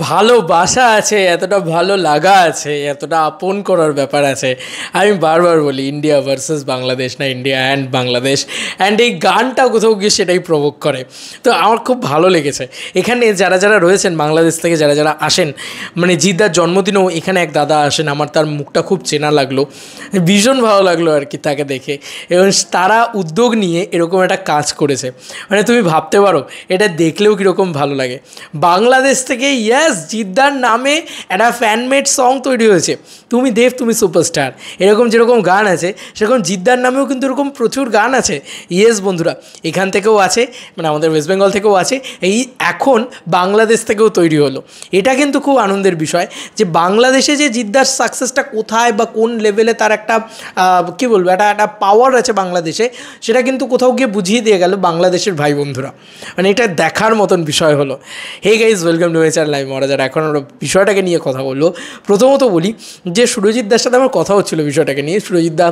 ভালোবাসা আছে, এতটা ভালো লাগা আছে, এতটা আপন করার ব্যাপার আছে। আমি বারবার বলি ইন্ডিয়া ভার্সেস বাংলাদেশ না, ইন্ডিয়া অ্যান্ড বাংলাদেশ। অ্যান্ড এই গানটা কোথাও গিয়ে সেটাই প্রভোগ করে। তো আমার খুব ভালো লেগেছে এখানে যারা যারা রয়েছেন বাংলাদেশ থেকে যারা যারা আসেন, মানে জিদ্দার জন্মদিনেও এখানে এক দাদা আসেন, আমার তার মুখটা খুব চেনা লাগলো, ভীষণ ভালো লাগলো আর কি তাকে দেখে। এবং তারা উদ্যোগ নিয়ে এরকম একটা কাজ করেছে, মানে তুমি ভাবতে পারো এটা দেখলেও কীরকম ভালো লাগে। বাংলাদেশ থেকে ইয়াস জিদ্দার নামে একটা ফ্যানমেড সং তৈরি হয়েছে, তুমি দেব তুমি সুপারস্টার, এরকম যেরকম গান আছে সেরকম জিদ্দার নামেও কিন্তু এরকম প্রচুর গান আছে। ইয়েস বন্ধুরা, এখান থেকেও আছে, মানে আমাদের ওয়েস্ট বেঙ্গল থেকেও আছে, এই এখন বাংলাদেশ থেকেও তৈরি হলো। এটা কিন্তু খুব আনন্দের বিষয় যে বাংলাদেশে যে জিদ্দার সাকসেসটা কোথায় বা কোন লেভেলে তার একটা কী বলবো একটা পাওয়ার আছে বাংলাদেশে, সেটা কিন্তু কোথাও গিয়ে বুঝিয়ে দিয়ে গেল বাংলাদেশের ভাই বন্ধুরা। মানে এটা দেখার মতন বিষয় হলো। Hey guys, welcome to my channel. আমি মহারাজার। এখন আমরা বিষয়টাকে নিয়ে কথা বলবো। প্রথমত বলি যে সুরজিৎ দার সাথে আমার কথা হচ্ছিলো বিষয়টাকে নিয়ে। সুরজিৎ দা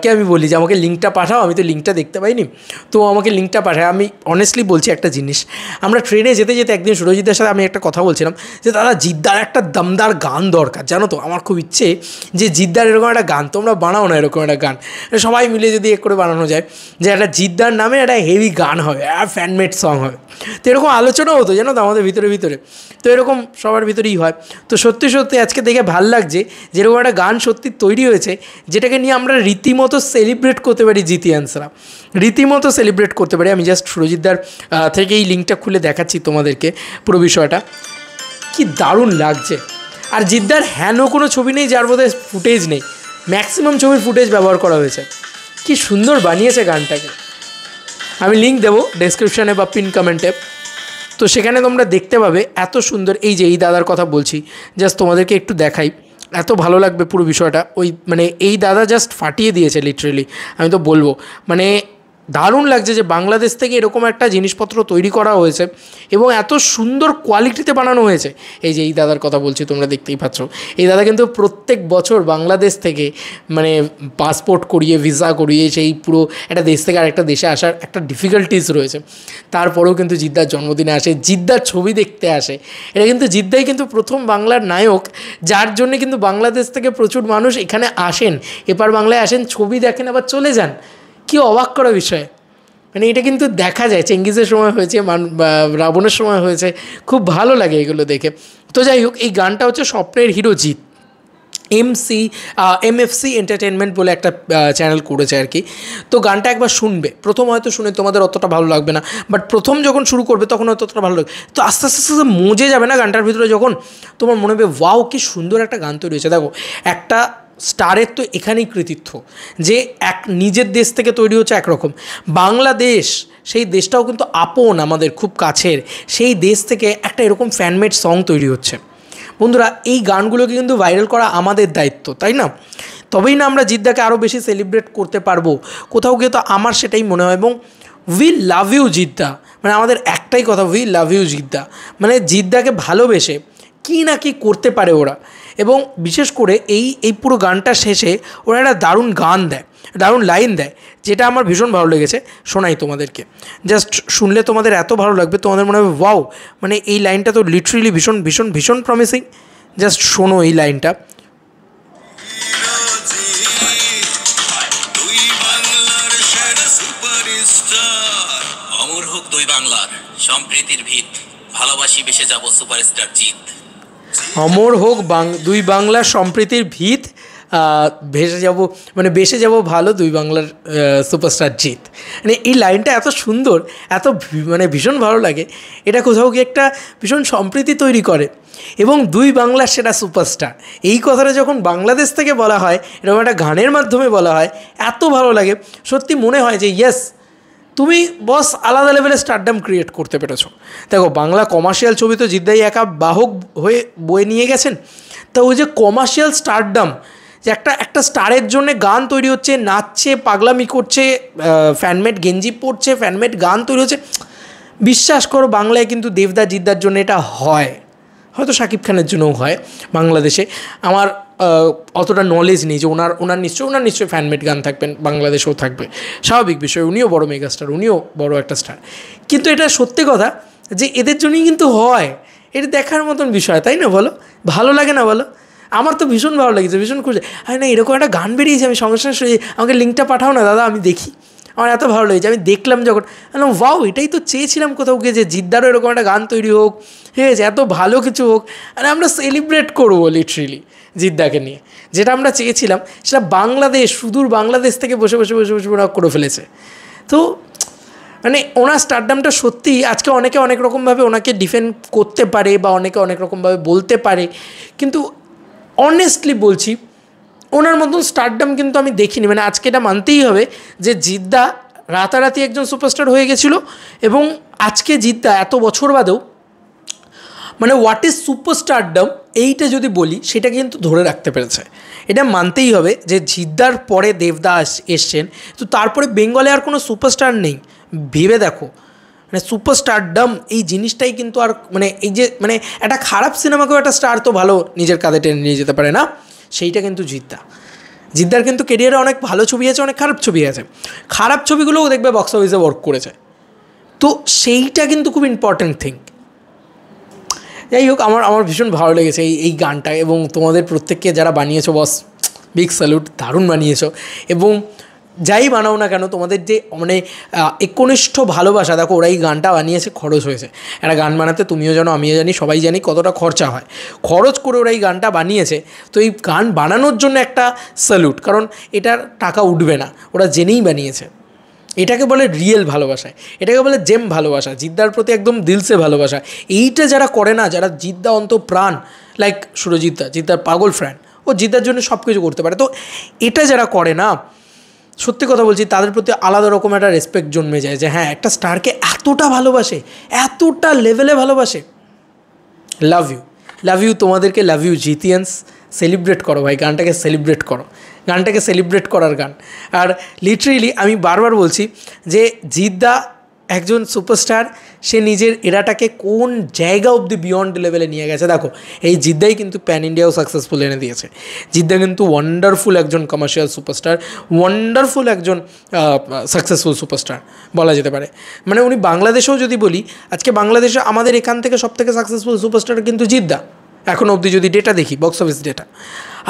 কে আমি বলি যে আমাকে লিঙ্কটা পাঠাও, আমি তো লিঙ্কটা দেখতে পাইনি, তো আমাকে লিঙ্কটা পাঠায়। আমি অনেস্টলি বলছি একটা জিনিস, আমরা ট্রেনে যেতে যেতে একদিন সুরজিৎ দার সাথে আমি একটা কথা বলছিলাম যে দাদা জিদ্দার একটা দমদার গান দরকার, জানো তো আমার খুব ইচ্ছে যে জিদ্দার এরকম একটা গান তোমরা বানাও না, এরকম একটা গান সবাই মিলে যদি এক করে বানানো যায়, যে একটা জিদ্দার নামে একটা হেভি গান হবে, আর ফ্যানমেড সং হবে। তো এরকম আলোচনা হতো জানো তো আমাদের ভিতরে ভিতরে, তো এরকম সবার ভিতরেই হয়। তো সত্যি সত্যি আজকে দেখে ভাল লাগছে যেরকম একটা গান সত্যি তৈরি হয়েছে, যেটাকে নিয়ে আমরা রীতিমতো সেলিব্রেট করতে পারি, জিতিয়ান্সরা রীতিমতো সেলিব্রেট করতে পারি। আমি জাস্ট সুরজিৎদার থেকে এই লিঙ্কটা খুলে দেখাচ্ছি তোমাদেরকে পুরো বিষয়টা, কি দারুণ লাগছে। আর জিদ্দার হেন কোনো ছবি নেই যার বোধহয় ফুটেজ নেই, ম্যাক্সিমাম ছবির ফুটেজ ব্যবহার করা হয়েছে। কি সুন্দর বানিয়েছে গানটাকে। আমি লিঙ্ক দেবো ডেসক্রিপশানে বা পিন কমেন্টে, তো সেখানে তোমরা দেখতে পাবে এত সুন্দর। এই যে এই দাদার কথা বলছি, জাস্ট তোমাদেরকে একটু দেখাই, এত ভালো লাগবে পুরো বিষয়টা। ওই মানে এই দাদা জাস্ট ফাটিয়ে দিয়েছে লিটারেলি, আমি তো বলবো মানে দারুণ লাগছে যে বাংলাদেশ থেকে এরকম একটা জিনিসপত্র তৈরি করা হয়েছে এবং এত সুন্দর কোয়ালিটিতে বানানো হয়েছে। এই যে এই দাদার কথা বলছি, তোমরা দেখতেই পাচ্ছ, এই দাদা কিন্তু প্রত্যেক বছর বাংলাদেশ থেকে মানে পাসপোর্ট করিয়ে ভিসা করিয়ে সেই পুরো একটা দেশ থেকে আরেকটা দেশে আসার একটা ডিফিকাল্টিস রয়েছে, তারপরেও কিন্তু জিদ্দার জন্মদিনে আসে, জিদ্দার ছবি দেখতে আসে। এটা কিন্তু জিদ্দাই কিন্তু প্রথম বাংলার নায়ক যার জন্য কিন্তু বাংলাদেশ থেকে প্রচুর মানুষ এখানে আসেন, এপার বাংলায় আসেন, ছবি দেখেন আবার চলে যান। কি অবাক করা বিষয়, মানে এটা কিন্তু দেখা যায় চেঙ্গিজের সময় হয়েছে, রাবণের সময় হয়েছে, খুব ভালো লাগে এগুলো দেখে। তো যাই হোক, এই গানটা হচ্ছে স্বপ্নের হিরো জিৎ, এমএফসি এন্টারটেনমেন্ট বলে একটা চ্যানেল করেছে আর কি। তো গানটা একবার শুনবে, প্রথম হয়তো শুনে তোমাদের অতটা ভালো লাগবে না, বাট প্রথম যখন শুরু করবে তখন হয়তো অতটা ভালো লাগবে। তো আস্তে আস্তে আস্তে মজে যাবে না গানটার ভিতরে, যখন তোমার মনে হবে ওয়াও কি সুন্দর একটা গান তৈরি হয়েছে। দেখো একটা স্টারের তো এখানেই কৃতিত্ব যে এক নিজের দেশ থেকে তৈরি হচ্ছে একরকম, বাংলাদেশ সেই দেশটাও কিন্তু আপন আমাদের খুব কাছের, সেই দেশ থেকে একটা এরকম ফ্যানমেড সং তৈরি হচ্ছে। বন্ধুরা এই গানগুলোকে কিন্তু ভাইরাল করা আমাদের দায়িত্ব, তাই না? তবেই না আমরা জিদ্দাকে আরও বেশি সেলিব্রেট করতে পারবো। কোথাও গিয়ে তো আমার সেটাই মনে হয়। এবং উই লাভ ইউ জিদ্দা, মানে আমাদের একটাই কথা, উই লাভ ইউ জিদ্দা, মানে জিদ্দাকে ভালোবেসে কী না কী করতে পারে ওরা। এবং বিশেষ করে এই পুরো গানটা শেষে ওরা একটা দারুণ গান দেয়, দারুণ লাইন দেয়, যেটা আমার ভীষণ ভালো লেগেছে। শোনাই তোমাদেরকে, জাস্ট শুনলে তোমাদের এত ভালো লাগবে, তোমাদের মনে হবে ওয়াও, মানে এই লাইনটা তো লিটারেলি ভীষণ ভীষণ ভীষণ প্রমিসিং। জাস্ট শোনো এই লাইনটা। অমর হোক দুই বাংলার সম্প্রীতির ভিত, ভালোবাসি বেসে যাব সুপারস্টার জিৎ। অমর হোক দুই বাংলার সম্প্রীতির ভিত, ভেসে যাব মানে বেসে যাব ভালো দুই বাংলার সুপারস্টার জিৎ। মানে এই লাইনটা এত সুন্দর, এত মানে ভীষণ ভালো লাগে। এটা কোথাও গিয়ে একটা ভীষণ সম্প্রীতি তৈরি করে। এবং দুই বাংলার সেটা সুপারস্টার, এই কথাটা যখন বাংলাদেশ থেকে বলা হয়, এরকম একটা গানের মাধ্যমে বলা হয়, এত ভালো লাগে। সত্যি মনে হয় যে ইয়েস, তুমি বস আলাদা লেভেলের স্টারডাম ক্রিয়েট করতে পেরেছো। দেখো বাংলা কমার্শিয়াল ছবি তো জিদ্দাই একা বাহক হয়ে বয়ে নিয়ে গেছেন। তা ওই যে কমার্শিয়াল স্টারডাম, যে একটা স্টারের জন্য গান তৈরি হচ্ছে, নাচছে, পাগলামি করছে, ফ্যানমেড গেঞ্জি পরছে, ফ্যানমেড গান তৈরি হচ্ছে, বিশ্বাস করো বাংলায় কিন্তু দেবদা জিদ্দার জন্য এটা হয়, হয়তো শাকিব খানের জন্যও হয় বাংলাদেশে। আমার অতটা নলেজ নেই যে ওনার নিশ্চয়ই ফ্যানমেড গান থাকবেন, বাংলাদেশেও থাকবে, স্বাভাবিক বিষয়, উনিও বড় মেগাস্টার, উনিও বড় একটা স্টার। কিন্তু এটা সত্যি কথা যে এদের জন্যই কিন্তু হয়, এটা দেখার মতন বিষয়, তাই না বলো? ভালো লাগে না বলো? আমার তো ভীষণ ভালো লেগেছে, ভীষণ খুশি। আরে না, এরকম একটা গান বেরিয়েছে, আমি সঙ্গে সঙ্গে আমাকে লিঙ্কটা পাঠাও না দাদা, আমি দেখি। আমার এত ভালো লেগেছে, আমি দেখলাম যখন, বললাম ওয়াও, এটাই তো চেয়েছিলাম কোথাও গিয়ে, যে জিদ্দারও এরকম একটা গান তৈরি হোক, ঠিক আছে, এত ভালো কিছু হোক, আর আমরা সেলিব্রেট করবো লিটারেলি জিদ্দাকে নিয়ে। যেটা আমরা চেয়েছিলাম সেটা বাংলাদেশ, সুদূর বাংলাদেশ থেকে বসে বসে বসে বসে ওরা করে ফেলেছে। তো মানে ওনার স্টারডামটা সত্যিই, আজকে অনেকে অনেক রকমভাবে ওনাকে ডিফেন্ড করতে পারে বা অনেকে অনেক রকমভাবে বলতে পারে, কিন্তু অনেস্টলি বলছি ওনার মতন স্টারডাম কিন্তু আমি দেখিনি। মানে আজকে এটা মানতেই হবে যে জিদ্দা রাতারাতি একজন সুপারস্টার হয়ে গেছিলো, এবং আজকে জিদ্দা এত বছর বাদেও মানে হোয়াট ইজ সুপারস্টারডাম এইটা যদি বলি সেটা কিন্তু ধরে রাখতে পেরেছে। এটা মানতেই হবে যে জিদ্দার পরে দেবদা এসছেন, তো তারপরে বেঙ্গলে আর কোনো সুপারস্টার নেই। ভেবে দেখো, মানে সুপারস্টারডাম এই জিনিসটাই কিন্তু আর মানে এই যে মানে একটা খারাপ সিনেমাকেও একটা স্টার তো ভালো নিজের কাঁধে টেনে নিয়ে যেতে পারে না, সেইটা কিন্তু জিদ্দার কিন্তু কেরিয়ারে অনেক ভালো ছবি আছে, অনেক খারাপ ছবি আছে। খারাপ ছবিগুলোও দেখবে বক্স অফিসে ওয়ার্ক করেছে, তো সেইটা কিন্তু খুব ইম্পর্ট্যান্ট থিং। যাই হোক, আমার ভীষণ ভালো লেগেছে এই গানটা, এবং তোমাদের প্রত্যেককে যারা বানিয়েছো বস, বিগ স্যালুট, দারুণ বানিয়েছো। এবং যাই বানাও না কেন, তোমাদের যে মানে একনিষ্ঠ ভালোবাসা, দেখো ওরা এই গানটা বানিয়েছে, খরচ হয়েছে একটা গান বানাতে, তুমিও জানো আমিও জানি সবাই জানি কতটা খরচা হয়, খরচ করে ওরা এই গানটা বানিয়েছে। তো এই গান বানানোর জন্য একটা স্যালুট, কারণ এটার টাকা উঠবে না, ওরা জেনেই বানিয়েছে। এটাকে বলে রিয়েল ভালোবাসা, এটাকে বলে জেম ভালোবাসা, জিদ্দার প্রতি একদম দিলসে ভালোবাসা। এইটা যারা করে না, যারা জিদ্দা অন্ত প্রাণ, লাইক সুরজিৎ দা, জিদ্দার পাগল ফ্রেন্ড, ও জিদ্দার জন্য সব কিছু করতে পারে, তো এটা যারা করে না, সত্যি কথা বলছি, তাদের প্রতি আলাদা রকম একটা রেসপেক্ট জন্মে যায়, যে হ্যাঁ, একটা স্টারকে এতটা ভালোবাসে, এতটা লেভেলে ভালোবাসে। লাভ ইউ তোমাদেরকে, লাভ ইউ জিতিয়ান্স। সেলিব্রেট করো ভাই, গানটাকে সেলিব্রেট করো, গানটাকে সেলিব্রেট করার গান। আর লিটারেলি আমি বারবার বলছি যে জিদ্দা একজন সুপারস্টার, সে নিজের এরাটাকে কোন জায়গা অবধি বিয়ন্ড লেভেলে নিয়ে গেছে। দেখো, এই জিদ্দাই কিন্তু প্যান ইন্ডিয়াও সাকসেসফুল এনে দিয়েছে। জিদ্দা কিন্তু ওয়ান্ডারফুল একজন কমার্শিয়াল সুপারস্টার, ওয়ান্ডারফুল একজন সাকসেসফুল সুপারস্টার বলা যেতে পারে। মানে উনি বাংলাদেশেও যদি বলি, আজকে বাংলাদেশে আমাদের এখান থেকে সবথেকে সাকসেসফুল সুপারস্টার কিন্তু জিদ্দা এখনও অবধি, যদি ডেটা দেখি, বক্স অফিস ডেটা।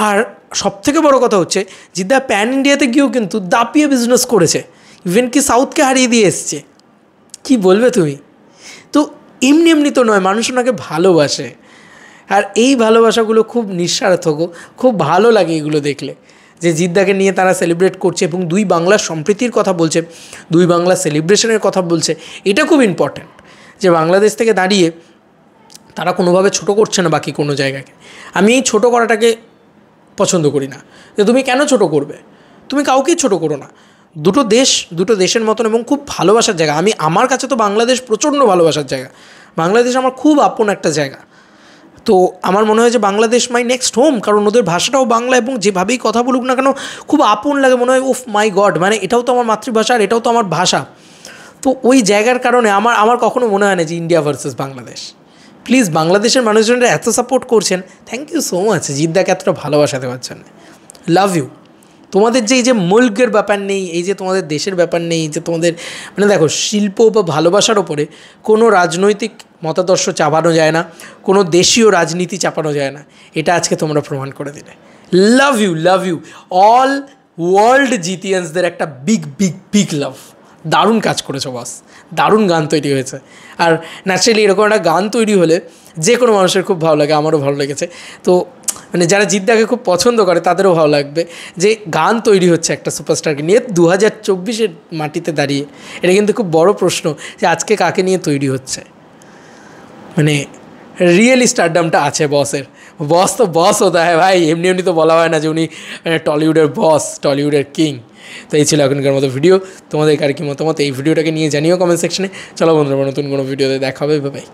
আর সবথেকে বড় কথা হচ্ছে, জিদ্দা প্যান ইন্ডিয়াতে গিয়েও কিন্তু দাপিয়ে বিজনেস করেছে, ইভেন কি সাউথকে হারিয়ে দিয়ে এসছে। কি বলবে তুমি? তো এমনি তো নয়, মানুষ ওনাকে ভালোবাসে, আর এই ভালোবাসাগুলো খুব নিঃস্বার্থক, খুব ভালো লাগে এগুলো দেখলে, যে জিদ্দাকে নিয়ে তারা সেলিব্রেট করছে এবং দুই বাংলার সম্প্রীতির কথা বলছে, দুই বাংলা সেলিব্রেশনের কথা বলছে। এটা খুব ইম্পর্ট্যান্ট, যে বাংলাদেশ থেকে দাঁড়িয়ে তারা কোনোভাবে ছোটো করছে না বাকি কোনো জায়গাকে। আমি এই ছোটো করাটাকে পছন্দ করি না, যে তুমি কেন ছোটো করবে, তুমি কাউকেই ছোটো করো না। দুটো দেশের মতন, এবং খুব ভালোবাসার জায়গা। আমার কাছে তো বাংলাদেশ প্রচণ্ড ভালোবাসার জায়গা, বাংলাদেশ আমার খুব আপন একটা জায়গা। তো আমার মনে হয় যে বাংলাদেশ মাই নেক্সট হোম, কারণ ওদের ভাষাটাও বাংলা, এবং যেভাবেই কথা বলুক না কেন খুব আপন লাগে, মনে হয় উফ মাই গড, মানে এটাও তো আমার মাতৃভাষা, আর এটাও তো আমার ভাষা। তো ওই জায়গার কারণে আমার কখনো মনে হয় না যে ইন্ডিয়া ভার্সেস বাংলাদেশ। প্লিজ, বাংলাদেশের মানুষজনরা এত সাপোর্ট করছেন, থ্যাংক ইউ সো মাচ জিদ্দাকে এতটা ভালোবাসা দেওয়ার জন্য। Love you. তোমাদের যে এই যে মুলকের ব্যাপার নেই, এই যে তোমাদের দেশের ব্যাপার নেই, যে তোমাদের মানে দেখো, শিল্প বা ভালোবাসার ওপরে কোনো রাজনৈতিক মতাদর্শ চাপানো যায় না, কোনো দেশীয় রাজনীতি চাপানো যায় না, এটা আজকে তোমরা প্রমাণ করে দিলে। লাভ ইউ অল ওয়ার্ল্ড জিতিয়ান্সদের একটা বিগ লাভ। দারুণ কাজ করেছো বস, দারুণ গান তৈরি হয়েছে। আর ন্যাচারালি এরকম একটা গান তৈরি হলে যে কোনো মানুষের খুব ভালো লাগে, আমারও ভালো লেগেছে। তো মানে যারা জিদ্দাকে খুব পছন্দ করে তাদেরও ভালো লাগবে যে গান তৈরি হচ্ছে একটা সুপারস্টারকে নিয়ে 2024-এর মাটিতে দাঁড়িয়ে। এটা কিন্তু খুব বড় প্রশ্ন যে আজকে কাকে নিয়ে তৈরি হচ্ছে। মানে রিয়েলি স্টারডামটা আছে বসের। বস তো বস হতে হয় ভাই, এমনি তো বলা হয় না যে উনি টলিউডের বস, টলিউডের কিং। তো এই ছিল এখনকার মতো ভিডিও। তোমাদের কার কি মতামত এই ভিডিওটাকে নিয়ে জানিও কমেন্ট সেকশনে। চলো বন্ধুরা, নতুন কোনো ভিডিওতে দেখা হবে, বাই।